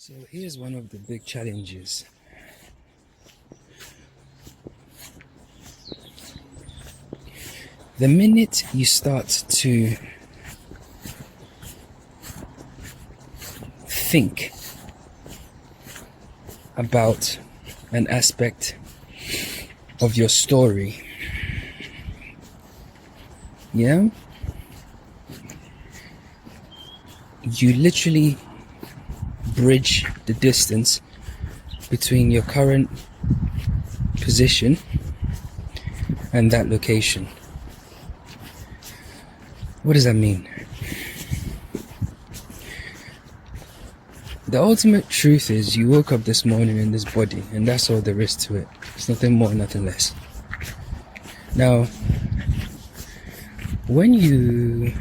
So here's one of the big challenges. The minute you start to think about an aspect of your story, you literally bridge the distance between your current position and that location. What does that mean? The ultimate truth is you woke up this morning in this body, and that's all there is to it. It's nothing more, nothing less. Now, when you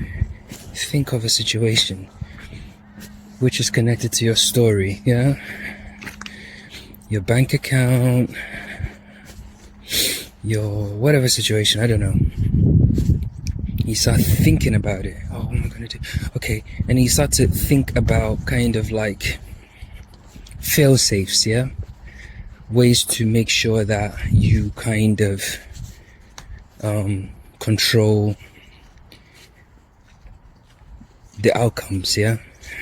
think of a situation which is connected to your story, your bank account, your whatever situation, I don't know, you start thinking about it. Oh, what am I gonna do? Okay, and you start to think about kind of like fail-safes, ways to make sure that you kind of control the outcomes,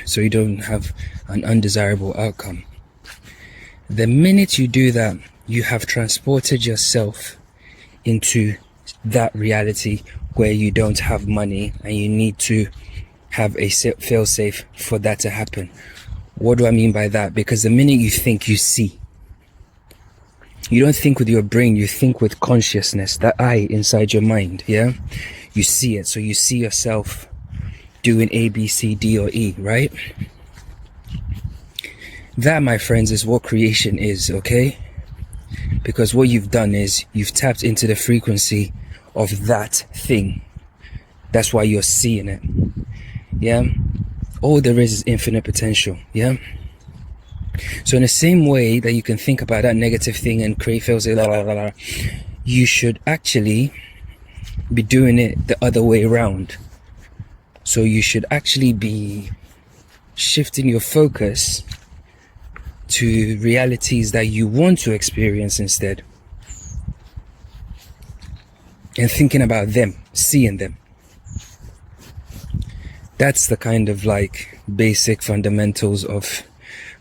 so you don't have an undesirable outcome. The minute you do that, you have transported yourself into that reality where you don't have money and you need to have a fail-safe for that to happen. What do I mean by that? Because the minute you think, you see. You don't think with your brain, you think with consciousness, that eye inside your mind, You see it, so you see yourself doing A, B, C, D, or E, right? That, my friends, is what creation is, okay? Because what you've done is you've tapped into the frequency of that thing. That's why you're seeing it, All there is infinite potential, So in the same way that you can think about that negative thing and create fails, you should actually be doing it the other way around. So you should actually be shifting your focus to realities that you want to experience instead. And thinking about them, seeing them. That's the kind of like basic fundamentals of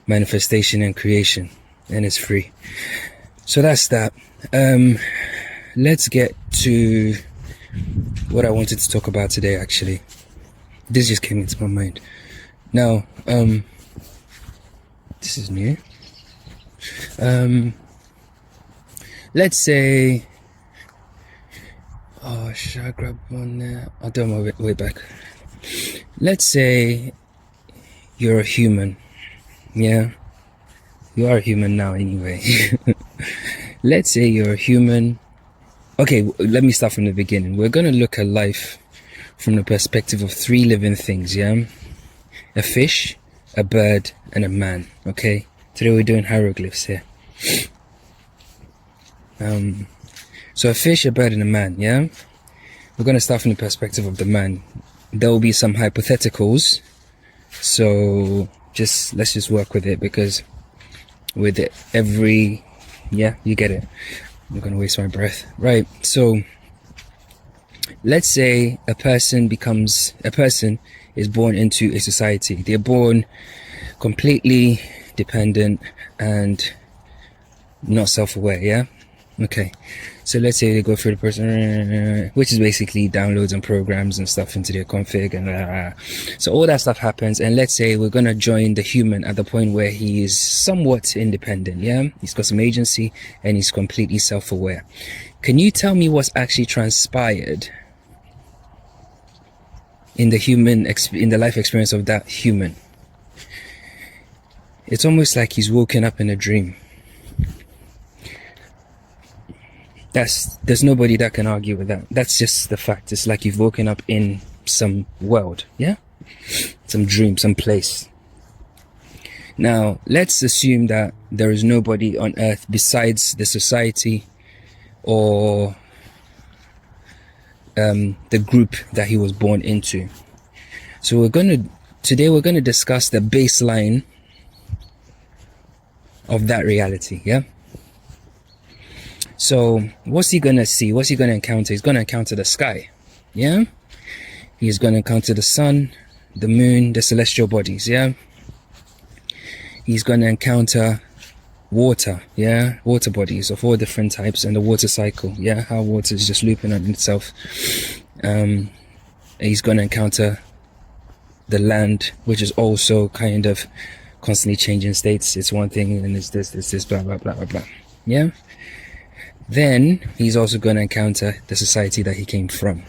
manifestation and creation. And it's free. So that's that. Let's get to what I wanted to talk about today, actually. This just came into my mind. Now, this is new. Let's say, should I grab one there? I'll do my way back. Let's say you're a human. You are a human now anyway. Let's say you're a human. Okay, let me start from the beginning. We're going to look at life from the perspective of three living things, a fish, a bird, and a man, okay? Today we're doing hieroglyphs here. So a fish, a bird, and a man, We're going to start from the perspective of the man. There will be some hypotheticals, so let's just work with it, because with it, you get it. I'm going to waste my breath. Right, so let's say a person is born into a society. They're born completely dependent and not self-aware, Okay, so let's say they go through the person, which is basically downloads and programs and stuff into their config, and so all that stuff happens. And let's say we're gonna join the human at the point where he is somewhat independent, He's got some agency and he's completely self-aware. Can you tell me what's actually transpired in the life experience of that human? It's almost like he's woken up in a dream. There's nobody that can argue with that. That's just the fact. It's like you've woken up in some world, some dream, some place. Now, let's assume that there is nobody on earth besides the society or the group that he was born into. So today we're gonna discuss the baseline of that reality. Yeah. So what's he gonna see? What's he gonna encounter? He's gonna encounter the sky. Yeah. He's gonna encounter the sun, the moon, the celestial bodies. Yeah. He's gonna encounter water. Yeah. Water bodies of all different types, and the water cycle. Yeah. How water is just looping on itself. He's gonna encounter the land, which is also kind of constantly changing states. It's one thing, and it's this, blah blah blah blah blah. Yeah. Then he's also going to encounter the society that he came from.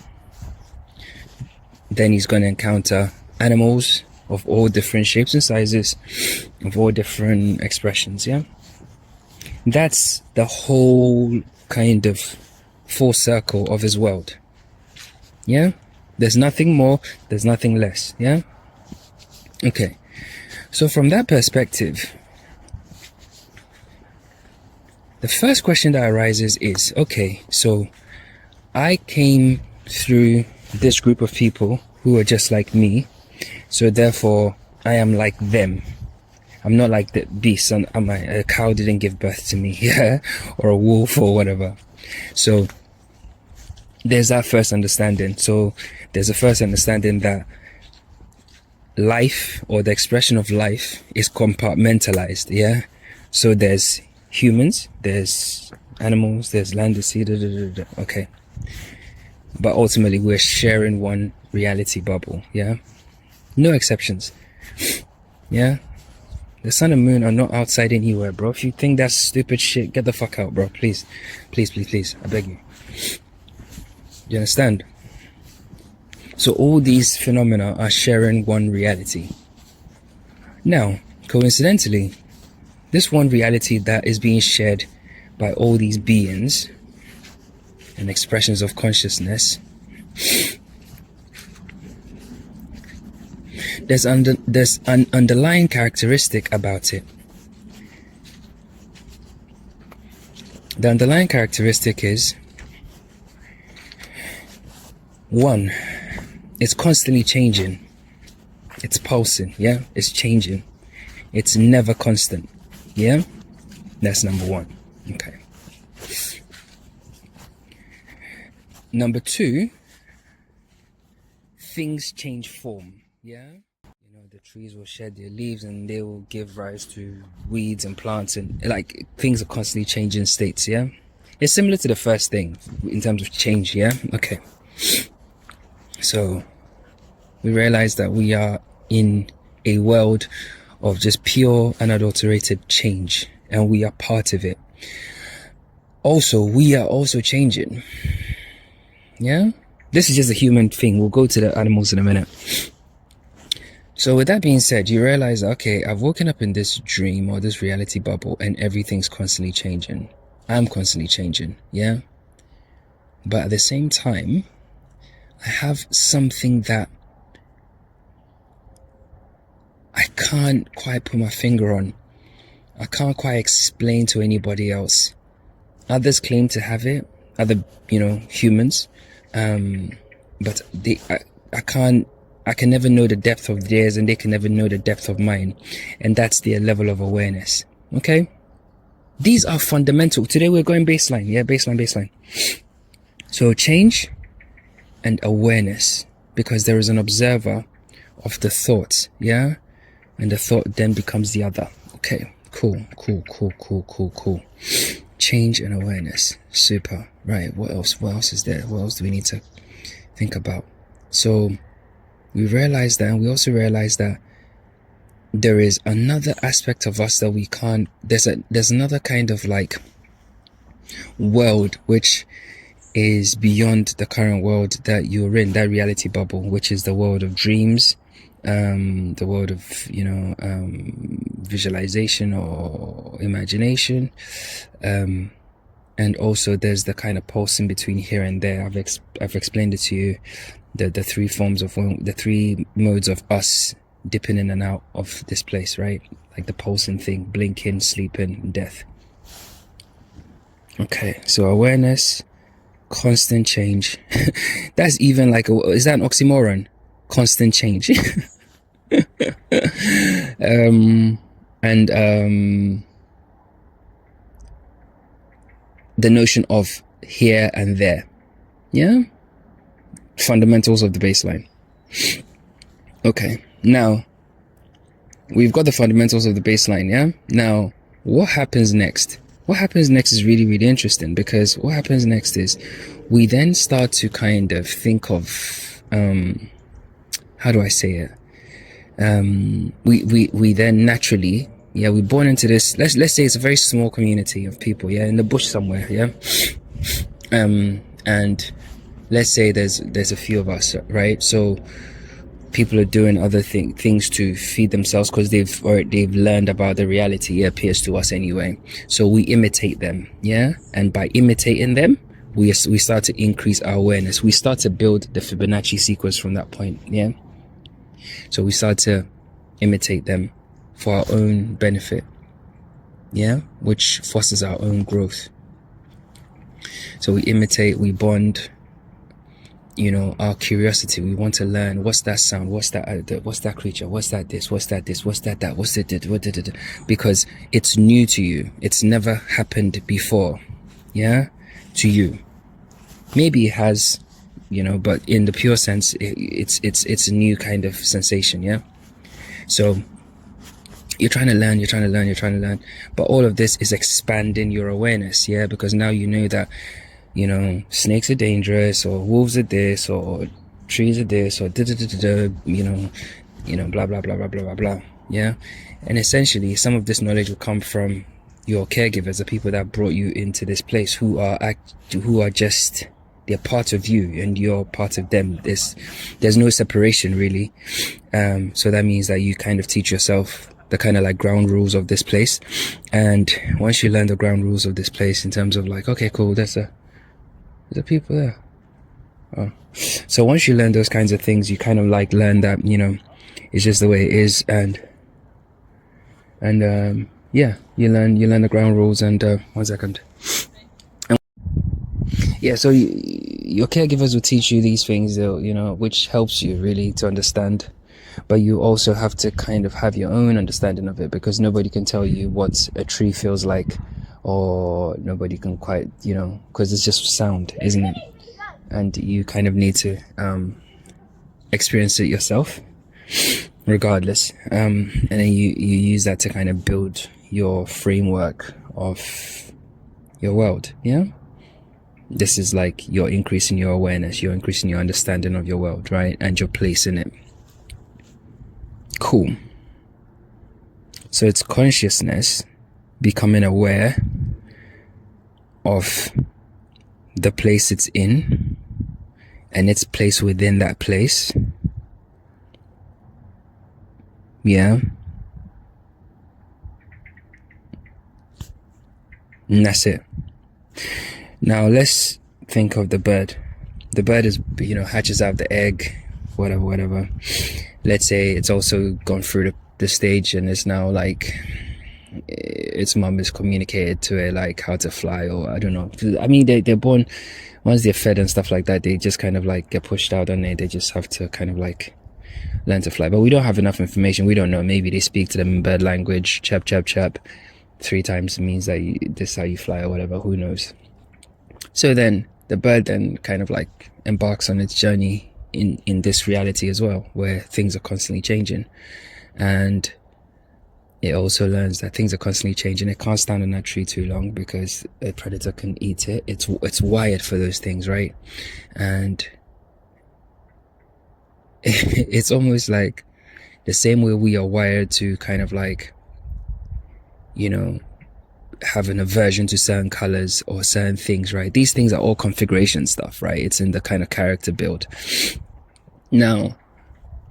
Then he's going to encounter animals of all different shapes and sizes, of all different expressions. Yeah. That's the whole kind of full circle of his world. Yeah. There's nothing more, there's nothing less. Yeah. Okay. So from that perspective, the first question that arises is, okay, so I came through this group of people who are just like me, so therefore I am like them. I'm not like the beast, and a cow didn't give birth to me, yeah, or a wolf or whatever. So there's that first understanding. So there's a first understanding that life, or the expression of life, is compartmentalized. Yeah. So there's humans, there's animals, there's land, the sea, okay. But ultimately we're sharing one reality bubble. Yeah. No exceptions. Yeah. The sun and moon are not outside anywhere, bro. If you think that's stupid shit, get the fuck out, bro. Please. Please, please, please. I beg you. You understand? So all these phenomena are sharing one reality. Now, coincidentally, this one reality that is being shared by all these beings and expressions of consciousness, there's an underlying characteristic about it. The underlying characteristic is, one, it's constantly changing. It's pulsing. Yeah, it's changing. It's never constant. Yeah, that's number one. Okay. Number two, things change form. Yeah, you know, the trees will shed their leaves and they will give rise to weeds and plants, and like things are constantly changing states. Yeah, it's similar to the first thing in terms of change. Yeah. Okay. So we realize that we are in a world of just pure unadulterated change, and we are part of it. Also, we are also changing. Yeah, this is just a human thing. We'll go to the animals in a minute. So with that being said, you realize, okay, I've woken up in this dream or this reality bubble, and everything's constantly changing. I'm constantly changing. Yeah, but at the same time, I have something that I can't quite put my finger on. I can't quite explain to anybody else. Others claim to have it, other, humans, but I can never know the depth of theirs, and they can never know the depth of mine, and that's their level of awareness. Okay, these are fundamental. Today we're going baseline. Yeah, baseline. So change and awareness, because there is an observer of the thoughts. Yeah. And the thought then becomes the other. Okay, cool. Change and awareness. Super. Right, what else is there? What else do we need to think about? So we realize that, and we also realize that there is another aspect of us that we can't, there's another kind of like world which is beyond the current world that you're in, that reality bubble, which is the world of dreams, the world of visualization or imagination, and also there's the kind of pulsing between here and there. I've explained it to you, the three forms of the three modes of us dipping in and out of this place, right? Like the pulsing thing, blinking, sleeping, death. Okay, so awareness, constant change. That's even like is that an oxymoron? Constant change. And the notion of here and there. Yeah? Fundamentals of the baseline. Okay, now we've got the fundamentals of the baseline, yeah? Now, what happens next? What happens next is really, really interesting, because what happens next is we then start to kind of think of, how do I say it? We then naturally, yeah, we're born into this, let's say it's a very small community of people, yeah, in the bush somewhere, yeah? And let's say there's a few of us, right? So people are doing other things to feed themselves because they've learned about the reality. It appears to us anyway. So we imitate them, yeah. And by imitating them, we start to increase our awareness. We start to build the Fibonacci sequence from that point, yeah. So we start to imitate them for our own benefit, yeah, which fosters our own growth. So we imitate, we bond. You know, our curiosity, we want to learn, what's that sound, what's that creature, what's that this, what's that this, what's that what's it, what did it, because it's new to you, it's never happened before, yeah, to you. Maybe it has, you know, but in the pure sense, it's a new kind of sensation, yeah. So you're trying to learn, but all of this is expanding your awareness, yeah, because now you know that, you know, snakes are dangerous, or wolves are this, or trees are this, or you know, blah blah blah blah blah blah blah. Yeah, and essentially, some of this knowledge will come from your caregivers, the people that brought you into this place, who are just, they're part of you, and you're part of them. There's no separation really. So that means that you kind of teach yourself the kind of like ground rules of this place, and once you learn the ground rules of this place, in terms of like, okay, cool, there's people there. Oh. So once you learn those kinds of things, you kind of like learn that, you know, it's just the way it is, and yeah, you learn the ground rules. And 1 second. Yeah, so your caregivers will teach you these things, you know, which helps you really to understand, but you also have to kind of have your own understanding of it, because nobody can tell you what a tree feels like, or nobody can quite, you know, because it's just sound, isn't it? And you kind of need to experience it yourself regardless, and then you use that to kind of build your framework of your world, yeah. This is like you're increasing your awareness, you're increasing your understanding of your world, right, and your place in it. Cool. So it's consciousness becoming aware of the place it's in and its place within that place. Yeah. And that's it. Now let's think of the bird. The bird is, you know, hatches out the egg, whatever. Let's say it's also gone through the stage, and it's now like its mom is communicated to it like how to fly, or I don't know. I mean, they're born, once they're fed and stuff like that, they just kind of like get pushed out, and they just have to kind of like learn to fly. But we don't have enough information. We don't know. Maybe they speak to them in bird language, chap chap chap 3 times means that this is how you fly, or whatever. Who knows? So then the bird then kind of like embarks on its journey in this reality as well, where things are constantly changing, and it also learns that things are constantly changing. It can't stand on that tree too long because a predator can eat it. It's wired for those things, right? And it's almost like the same way we are wired to kind of like, you know, have an aversion to certain colors or certain things, right? These things are all configuration stuff, right? It's in the kind of character build. Now,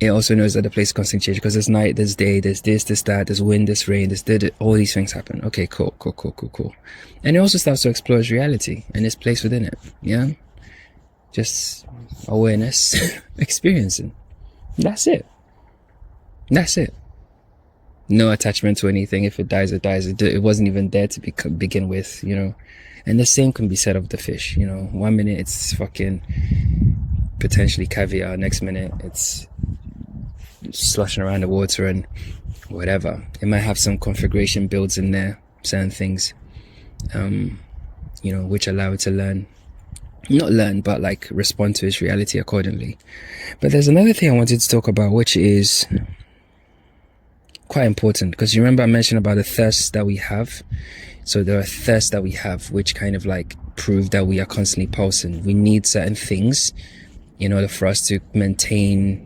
it also knows that the place is constantly changing, because there's night, there's day, there's this, that, there's wind, there's rain, all these things happen. Okay, cool. And it also starts to explore its reality and its place within it, yeah? Just awareness, experiencing. That's it. No attachment to anything. If it dies, it dies. It wasn't even there to begin with, you know? And the same can be said of the fish, you know? 1 minute it's fucking potentially caviar, next minute it's sloshing around the water and whatever. It might have some configuration builds in there, certain things, which allow it to not learn, but like respond to its reality accordingly. But there's another thing I wanted to talk about, which is quite important, because you remember I mentioned about the thirst that we have. So there are thirsts that we have which kind of like prove that we are constantly pulsing. We need certain things in order for us to maintain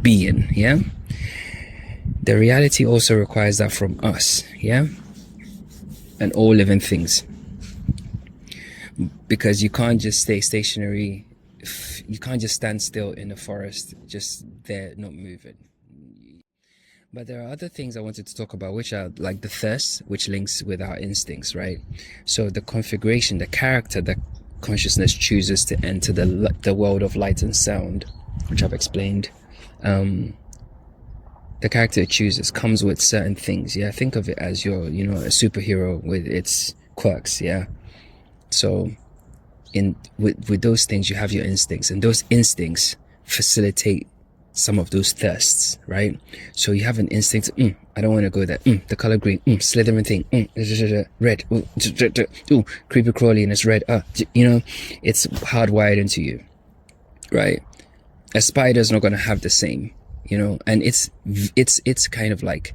being. Yeah, the reality also requires that from us. Yeah, and all living things, because you can't just stay stationary. You can't just stand still in the forest, just there, not moving. But there are other things I wanted to talk about, which are like the thirst, which links with our instincts, right? So the configuration, the character that consciousness chooses to enter the world of light and sound, which I've explained. The character it chooses comes with certain things. Yeah, think of it as your, a superhero with its quirks. Yeah. So with those things, you have your instincts, and those instincts facilitate some of those thirsts, right? So you have an instinct, I don't want to go there, the color green, slithering thing, red, creepy crawly and it's red, it's hardwired into you, right? A spider's not going to have the same, and it's kind of like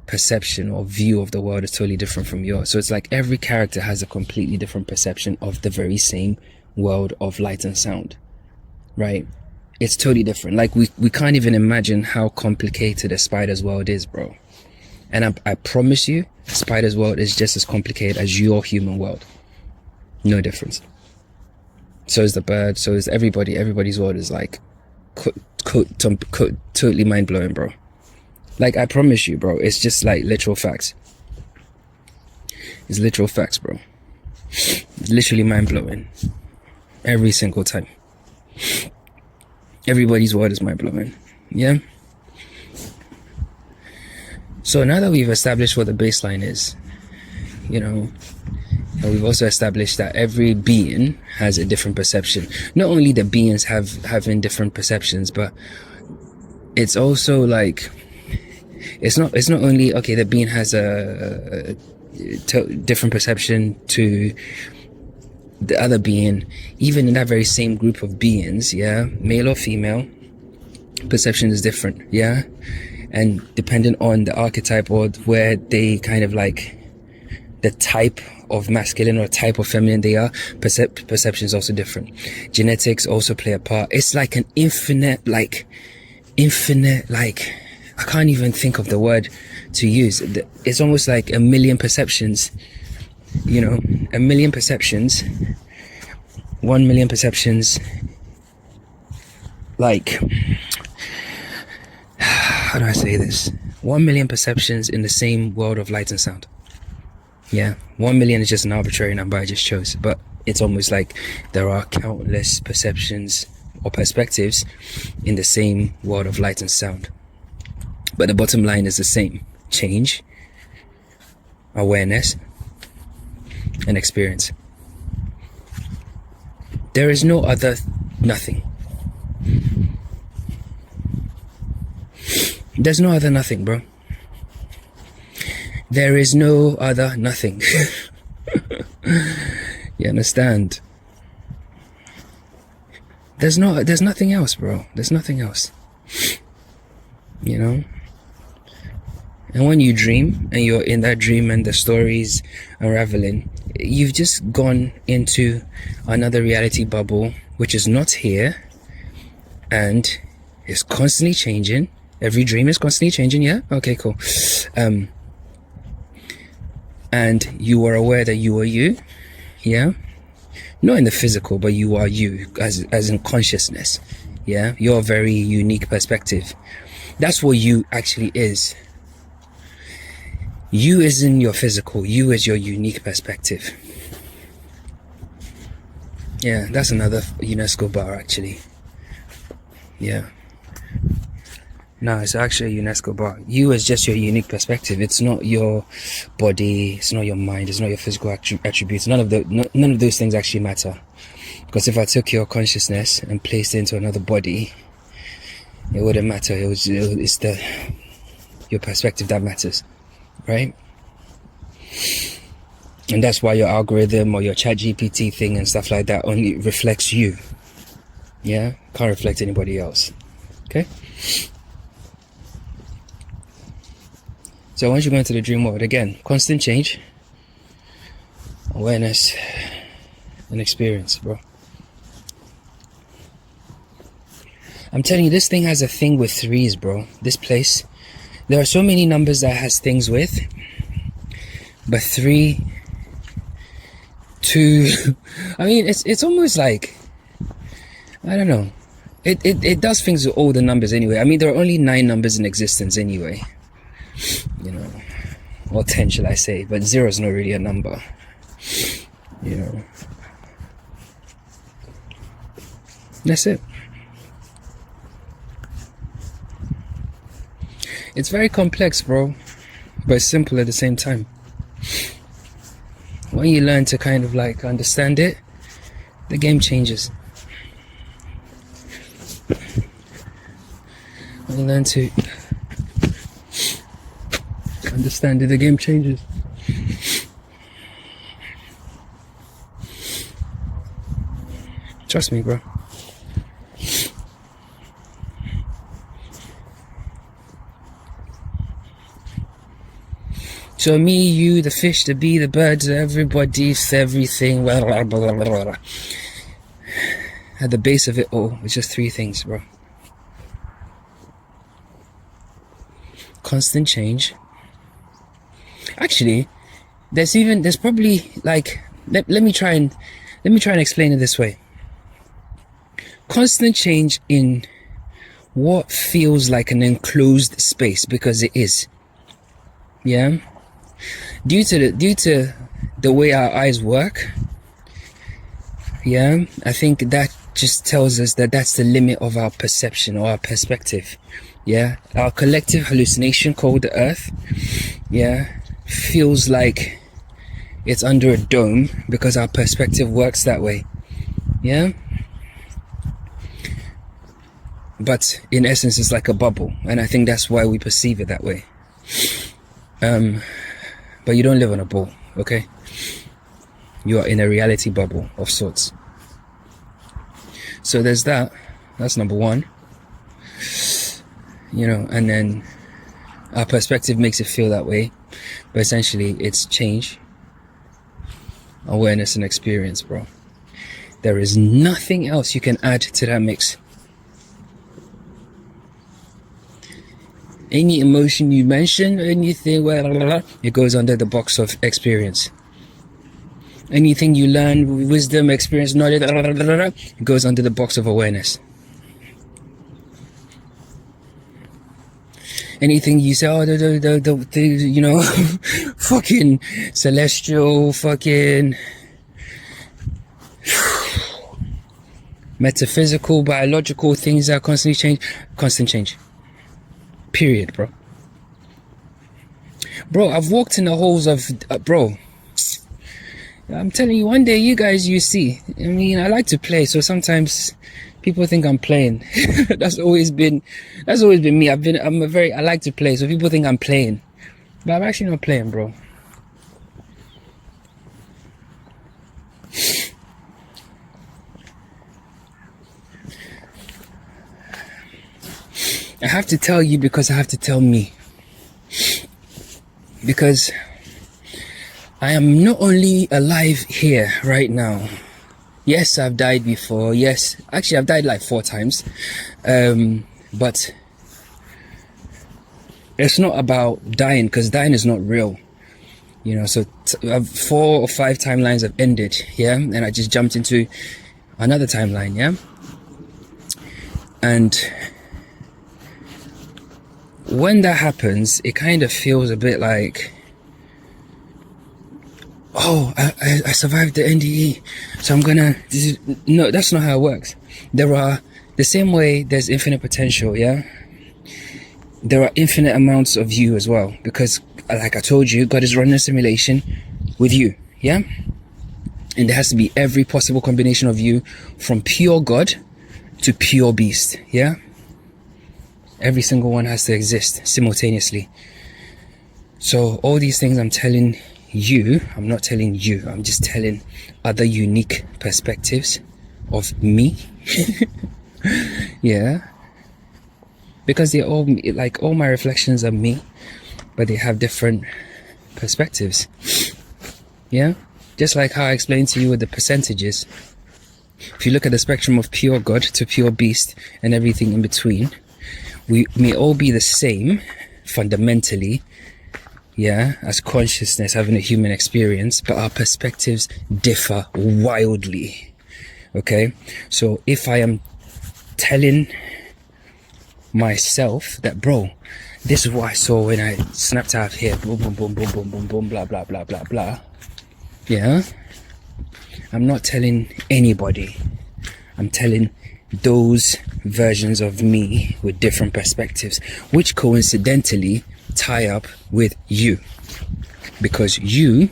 perception or view of the world is totally different from yours. So it's like every character has a completely different perception of the very same world of light and sound, right? It's totally different. Like we can't even imagine how complicated a spider's world is, bro. And I promise you, a spider's world is just as complicated as your human world. No difference. So is the bird, so is everybody. Everybody's world is like totally mind-blowing, bro. Like, I promise you, bro, it's just like literal facts. It's literal facts, bro. It's literally mind-blowing. Every single time. Everybody's word is mind-blowing. Yeah? So now that we've established what the baseline is, and we've also established that every being has a different perception. Not only the beings having different perceptions, but it's also like, it's not only, okay, the being has a different perception to the other being, even in that very same group of beings, yeah, male or female, perception is different, yeah, and depending on the archetype or where they kind of like the type of masculine or type of feminine they are, perception is also different. Genetics also play a part. It's like an infinite, like I can't even think of the word to use. It's almost like a million perceptions. A million perceptions, 1 million perceptions, like, how do I say this? 1 million perceptions in the same world of light and sound. Yeah, 1 million is just an arbitrary number I just chose, but it's almost like there are countless perceptions or perspectives in the same world of light and sound. But the bottom line is the same: change, awareness, and experience. There is no other nothing. There's no other nothing, bro. There is no other nothing. You understand? There's nothing else, bro. There's nothing else. And when you dream and you're in that dream and the story's unraveling, you've just gone into another reality bubble, which is not here, and is constantly changing. Every dream is constantly changing. Yeah. Okay, cool. And you are aware that you are you. Yeah. Not in the physical, but you are you as in consciousness. Yeah. Your very unique perspective. That's what you actually is. You isn't your physical. You is your unique perspective. Yeah, that's another UNESCO bar, actually. Yeah. No, it's actually a UNESCO bar. You is just your unique perspective. It's not your body. It's not your mind. It's not your physical attributes. None of those things actually matter. Because if I took your consciousness and placed it into another body, it wouldn't matter. It's your perspective that matters, right? And that's why your algorithm or your chat GPT thing and stuff like that only reflects you. Yeah, can't reflect anybody else. Okay. So once you go into the dream world, again, constant change, awareness, and experience, bro. I'm telling you, this thing has a thing with threes, bro. This place, there are so many numbers that it has things with, but 3, 2, I mean, it's almost like, I don't know. It does things with all the numbers anyway. I mean, there are only 9 numbers in existence anyway. You know, or 10 shall I say, but 0 is not really a number. You know. That's it. It's very complex, bro, but it's simple at the same time. When you learn to kind of like understand it, the game changes. When you learn to understand it, the game changes. Trust me, bro. So me, you, the fish, the bee, the birds, everybody, everything, blah, blah, blah, blah, blah, blah. At the base of it all, it's just 3 things, bro. Constant change. Actually, there's probably like, let me try and explain it this way. Constant change in what feels like an enclosed space, because it is. Yeah. Due to the way our eyes work, yeah, I think that just tells us that that's the limit of our perception or our perspective. Yeah, our collective hallucination called the Earth, yeah, feels like it's under a dome because our perspective works that way. Yeah, but in essence it's like a bubble, and I think that's why we perceive it that way. But you don't live on a ball, okay? You are in a reality bubble of sorts. So there's that. That's number 1. You know, and then our perspective makes it feel that way. But essentially, it's change, awareness, and experience, bro. There is nothing else you can add to that mix. Any emotion you mention, anything, it goes under the box of experience. Anything you learn, wisdom, experience, knowledge, it goes under the box of awareness. Anything you say, the you know, fucking celestial, fucking metaphysical, biological things that constantly change, constant change. Period, bro. Bro, I've walked in the halls of, bro, I'm telling you, one day you guys, you see, I mean, I like to play, so sometimes people think I'm playing. That's always been me. I like to play, so people think I'm playing, but I'm actually not playing, bro. I have to tell you because I have to tell me. Because I am not only alive here right now. Yes, I've died before. Yes, actually I've died like 4 times. But it's not about dying, because dying is not real. You know, so 4 or 5 timelines have ended, yeah? And I just jumped into another timeline, yeah? And when that happens, it kind of feels a bit like, oh, I survived the NDE, so I'm gonna, no, that's not how it works. There are, the same way there's infinite potential, yeah? There are infinite amounts of you as well, because like I told you, God is running a simulation with you, yeah? And there has to be every possible combination of you, from pure God to pure beast, yeah? Every single one has to exist simultaneously. So all these things I'm telling you, I'm not telling you, I'm just telling other unique perspectives of me. Yeah, because they're all like, all my reflections are me, but they have different perspectives. Yeah, just like how I explained to you with the percentages. If you look at the spectrum of pure God to pure beast and everything in between, we may all be the same fundamentally, yeah, as consciousness, having a human experience, but our perspectives differ wildly. Okay, so if I am telling myself that, bro, this is what I saw when I snapped out of here, boom, boom, boom, boom, boom, boom, boom, blah, blah, blah, blah, blah. Yeah, I'm not telling anybody. I'm telling those versions of me with different perspectives, which coincidentally tie up with you, because you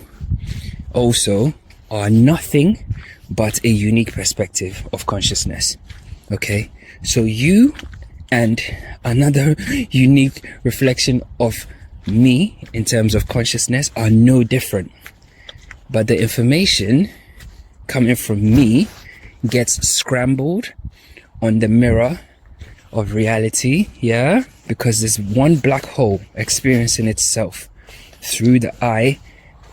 also are nothing but a unique perspective of consciousness. Okay, so you and another unique reflection of me in terms of consciousness are no different, but the information coming from me gets scrambled on the mirror of reality, yeah, because there's one black hole experiencing itself through the eye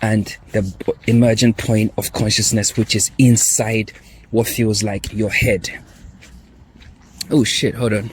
and the emergent point of consciousness, which is inside what feels like your head. Oh shit, hold on.